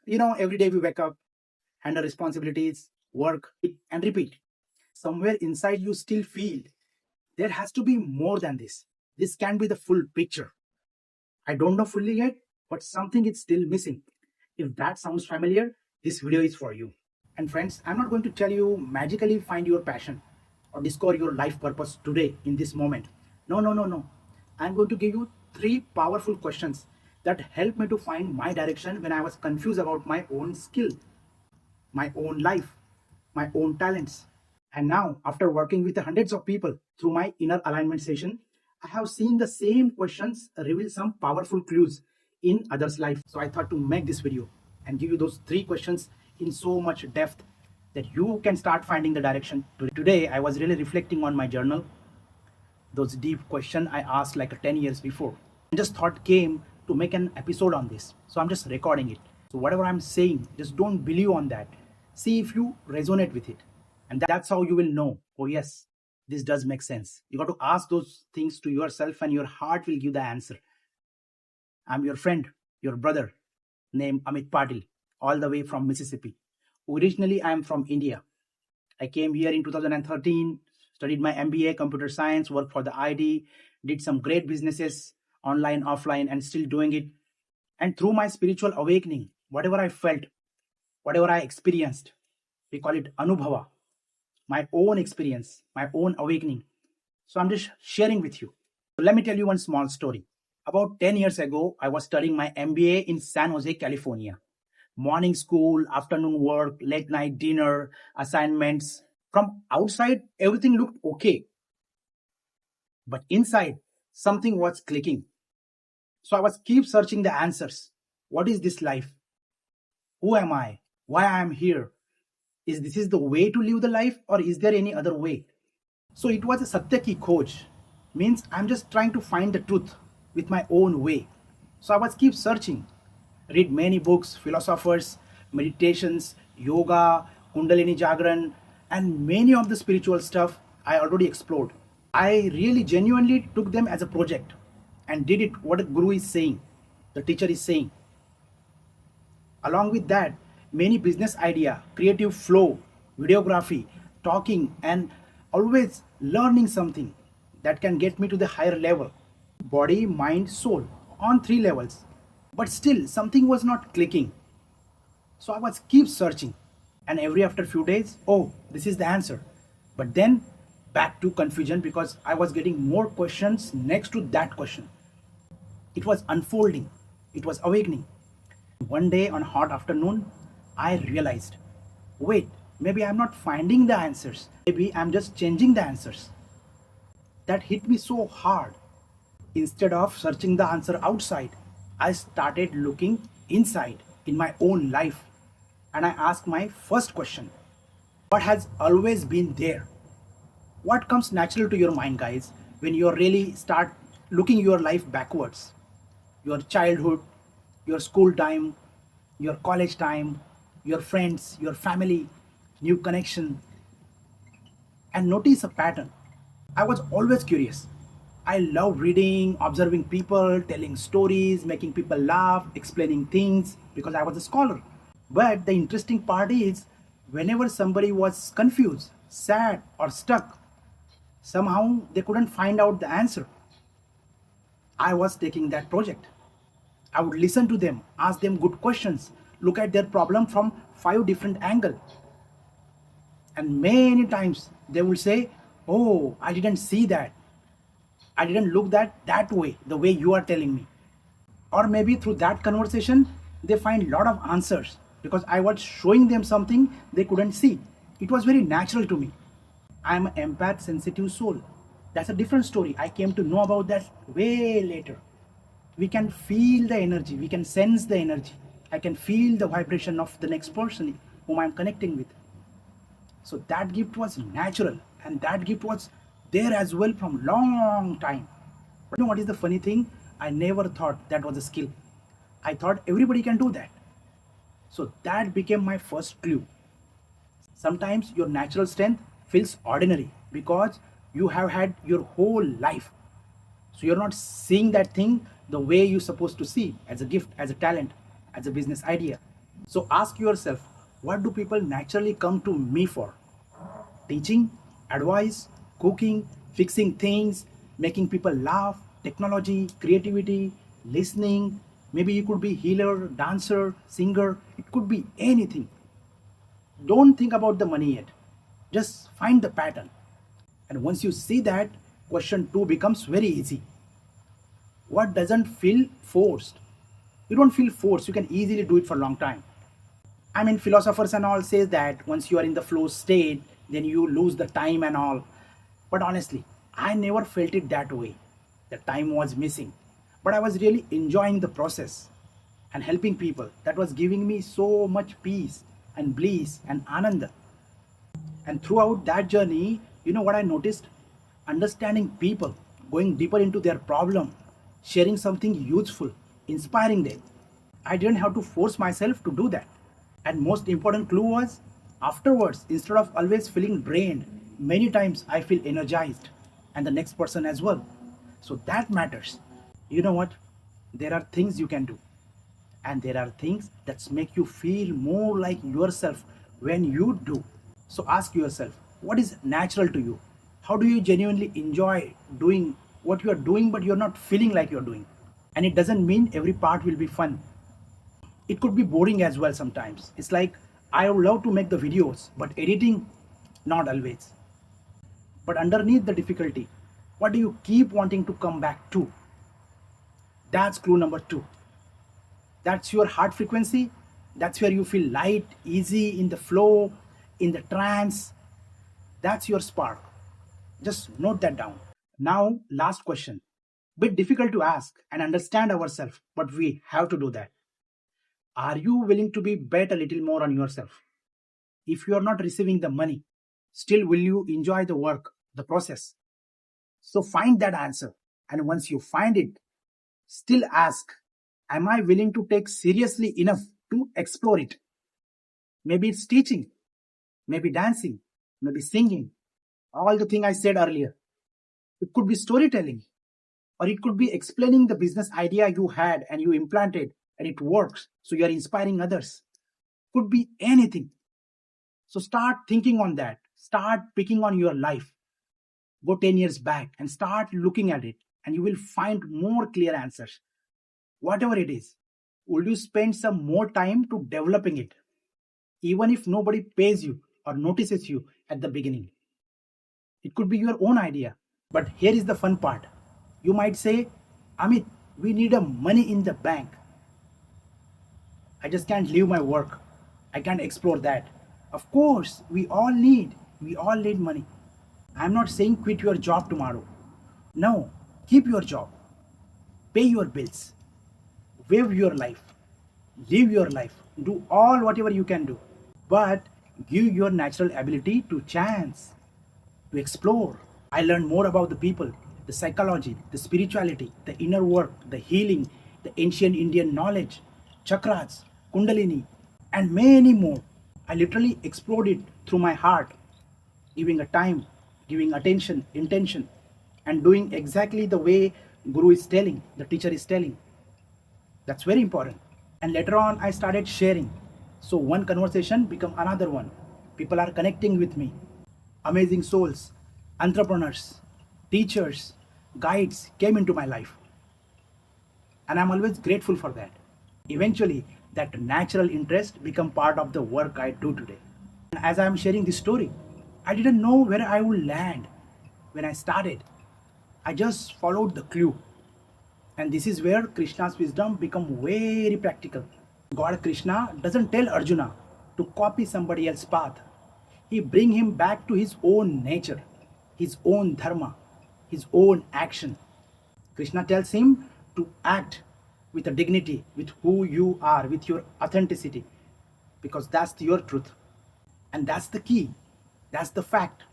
Every day we wake up, handle responsibilities, work, and repeat. Somewhere inside you still feel there has to be more than this. This can be the full picture. I don't know fully yet, but something is still missing. If that sounds familiar, this video is for you. And friends, I'm not going to tell you magically find your passion or discover your life purpose today in this moment. No, no, no, no. I'm going to give you three powerful questions that helped me to find my direction when I was confused about my own skill, my own life, my own talents. And now, after working with hundreds of people through my inner alignment session, I have seen the same questions reveal some powerful clues in others' life. So I thought to make this video and give you those three questions in so much depth that you can start finding the direction. Today, I was really reflecting on my journal, those deep questions I asked like 10 years before. And just thought came to make an episode on this. So I'm just recording it. So whatever I'm saying, just don't believe on that. See if you resonate with it. And that's how you will know, oh yes, this does make sense. You got to ask those things to yourself and your heart will give the answer. I'm your friend, your brother, named Amit Patil, all the way from Mississippi. Originally, I'm from India. I came here in 2013, studied my MBA, computer science, worked for the ID, did some great businesses, online, offline, and still doing it. And through my spiritual awakening, whatever I felt, whatever I experienced, we call it Anubhava, my own experience, my own awakening. So I'm just sharing with you. So let me tell you one small story. About 10 years ago, I was studying my MBA in San Jose, California. Morning school, afternoon work, late night dinner, assignments. From outside, everything looked okay. But inside, something was clicking. So I was keep searching the answers. What is this life? Who am I? Why I am here? Is this is the way to live the life or is there any other way? So it was a Satya ki Khoj. Means I'm just trying to find the truth with my own way. So I was keep searching. Read many books, philosophers, meditations, yoga, Kundalini Jagran, and many of the spiritual stuff I already explored. I really genuinely took them as a project and did it what the guru is saying, the teacher is saying. Along with that, many business idea, creative flow, videography, talking, and always learning something that can get me to the higher level. Body, mind, soul on three levels. But still, something was not clicking. So I was keep searching. And every after few days, oh, this is the answer. But then back to confusion because I was getting more questions next to that question. It was unfolding. It was awakening. One day on a hot afternoon, I realized, wait, maybe I'm not finding the answers. Maybe I'm just changing the answers. That hit me so hard. Instead of searching the answer outside, I started looking inside in my own life. And I asked my first question, what has always been there? What comes natural to your mind, guys, when you really start looking your life backwards? Your childhood, your school time, your college time, your friends, your family, new connection, and notice a pattern. I was always curious. I love reading, observing people, telling stories, making people laugh, explaining things because I was a scholar. But the interesting part is whenever somebody was confused, sad, or stuck, somehow they couldn't find out the answer. I was taking that project. I would listen to them, ask them good questions, look at their problem from five different angles. And many times they will say, oh, I didn't see that. I didn't look that way, the way you are telling me. Or maybe through that conversation, they find a lot of answers because I was showing them something they couldn't see. It was very natural to me. I'm an empath sensitive soul. That's a different story. I came to know about that way later. We can feel the energy, we can sense the energy. I can feel the vibration of the next person whom I'm connecting with. So that gift was natural and that gift was there as well from long time. But you know what is the funny thing? I never thought that was a skill. I thought everybody can do that. So that became my first clue. Sometimes your natural strength feels ordinary because you have had your whole life. So you're not seeing that thing the way you're supposed to see as a gift, as a talent, as a business idea. So ask yourself, what do people naturally come to me for? Teaching, advice, cooking, fixing things, making people laugh, technology, creativity, listening. Maybe you could be healer, dancer, singer. It could be anything. Don't think about the money yet. Just find the pattern. And once you see that, question 2 becomes very easy. What doesn't feel forced? You don't feel forced. You can easily do it for a long time. I mean, philosophers and all says that once you are in the flow state, then you lose the time and all. But honestly, I never felt it that way. The time was missing. But I was really enjoying the process and helping people. That was giving me so much peace and bliss and ananda. And throughout that journey, you know what I noticed? Understanding people, going deeper into their problem, sharing something useful, inspiring them. I didn't have to force myself to do that. And most important clue was afterwards, instead of always feeling drained, many times I feel energized and the next person as well. So that matters. You know what? There are things you can do, and there are things that make you feel more like yourself when you do. So ask yourself, what is natural to you? How do you genuinely enjoy doing what you are doing, but you're not feeling like you're doing? And it doesn't mean every part will be fun. It could be boring as well sometimes. It's like, I would love to make the videos, but editing, not always. But underneath the difficulty, what do you keep wanting to come back to? That's clue number 2. That's your heart frequency. That's where you feel light, easy, in the flow, in the trance. That's your spark. Just note that down. Now, last question. Bit difficult to ask and understand ourselves, but we have to do that. Are you willing to be bet a little more on yourself? If you are not receiving the money, still will you enjoy the work, the process? So find that answer. And once you find it, still ask, am I willing to take seriously enough to explore it? Maybe it's teaching, maybe dancing, maybe singing, all the thing I said earlier. It could be storytelling, or it could be explaining the business idea you had and you implanted and it works. So you are inspiring others. Could be anything. So start thinking on that. Start picking on your life. Go 10 years back and start looking at it, and you will find more clear answers. Whatever it is, would you spend some more time to developing it, even if nobody pays you or notices you at the beginning? It could be your own idea. But here is the fun part. You might say, Amit, we need a money in the bank. I just can't leave my work. I can't explore that. Of course, we all need money. I'm not saying quit your job tomorrow. No, keep your job, pay your bills, live your life, live your life, do all whatever you can do. But give your natural ability to chance, to explore. I learned more about the people, the psychology, the spirituality, the inner work, the healing, the ancient Indian knowledge, chakras, kundalini, and many more. I literally explored it through my heart, giving a time, giving attention, intention, and doing exactly the way Guru is telling, the teacher is telling. That's very important. And later on, I started sharing. So one conversation become another one. People are connecting with me. Amazing souls, entrepreneurs, teachers, guides came into my life. And I'm always grateful for that. Eventually, that natural interest become part of the work I do today. And as I'm sharing this story, I didn't know where I would land when I started. I just followed the clue. And this is where Krishna's wisdom become very practical. God Krishna doesn't tell Arjuna to copy somebody else's path. He bring him back to his own nature, his own dharma, his own action. Krishna tells him to act with a dignity, with who you are, with your authenticity, because that's your truth. And that's the key. That's the fact.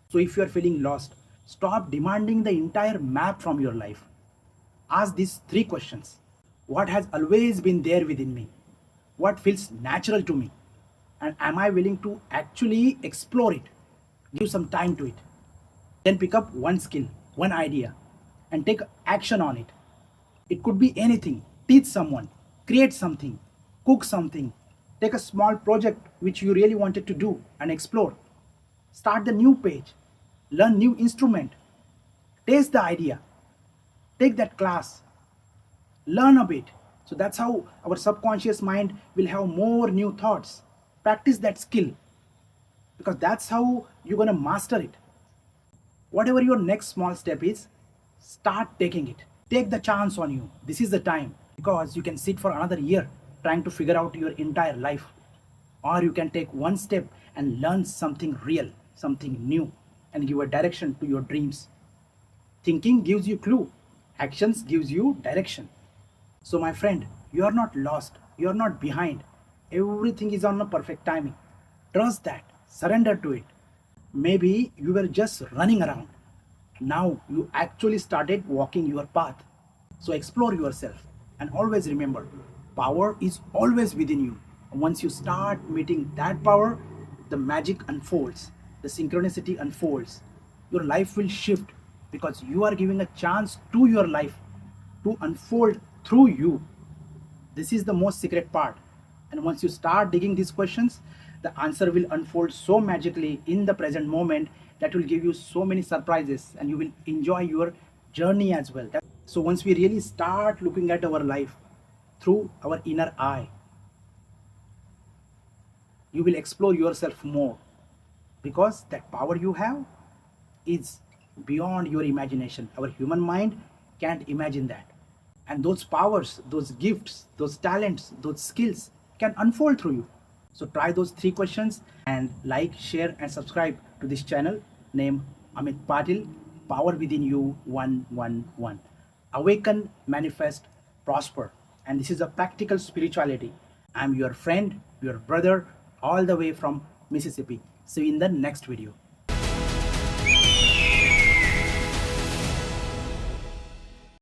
So if you are feeling lost, stop demanding the entire map from your life. Ask these 3 questions. What has always been there within me? What feels natural to me? And am I willing to actually explore it? Give some time to it. Then pick up one skill, one idea, and take action on it. It could be anything. Teach someone, create something, cook something, Take a small project which you really wanted to do and explore. Start the new page. Learn new instrument. Taste the idea. Take that class. Learn a bit. So that's how our subconscious mind will have more new thoughts. Practice that skill because that's how you're going to master it. Whatever your next small step is, start taking it. Take the chance on you. This is the time because you can sit for another year trying to figure out your entire life. Or you can take one step and learn something real, something new, and give a direction to your dreams. Thinking gives you clue, actions gives you direction. So my friend, you are not lost, you are not behind. Everything is on a perfect timing. Trust that, surrender to it. Maybe you were just running around. Now you actually started walking your path. So explore yourself and always remember power is always within you. Once you start meeting that power, the magic unfolds, the synchronicity unfolds. Your life will shift because you are giving a chance to your life to unfold through you. This is the most secret part. And once you start digging these questions, the answer will unfold so magically in the present moment that will give you so many surprises and you will enjoy your journey as well. So once we really start looking at our life through our inner eye, you will explore yourself more because that power you have is beyond your imagination. Our human mind can't imagine that. And those powers, those gifts, those talents, those skills can unfold through you. So try those three questions and like, share, and subscribe to this channel named Amit Patil, Power Within You 111. Awaken, manifest, prosper. And this is a practical spirituality. I'm your friend, your brother, all the way from Mississippi. See you in the next video.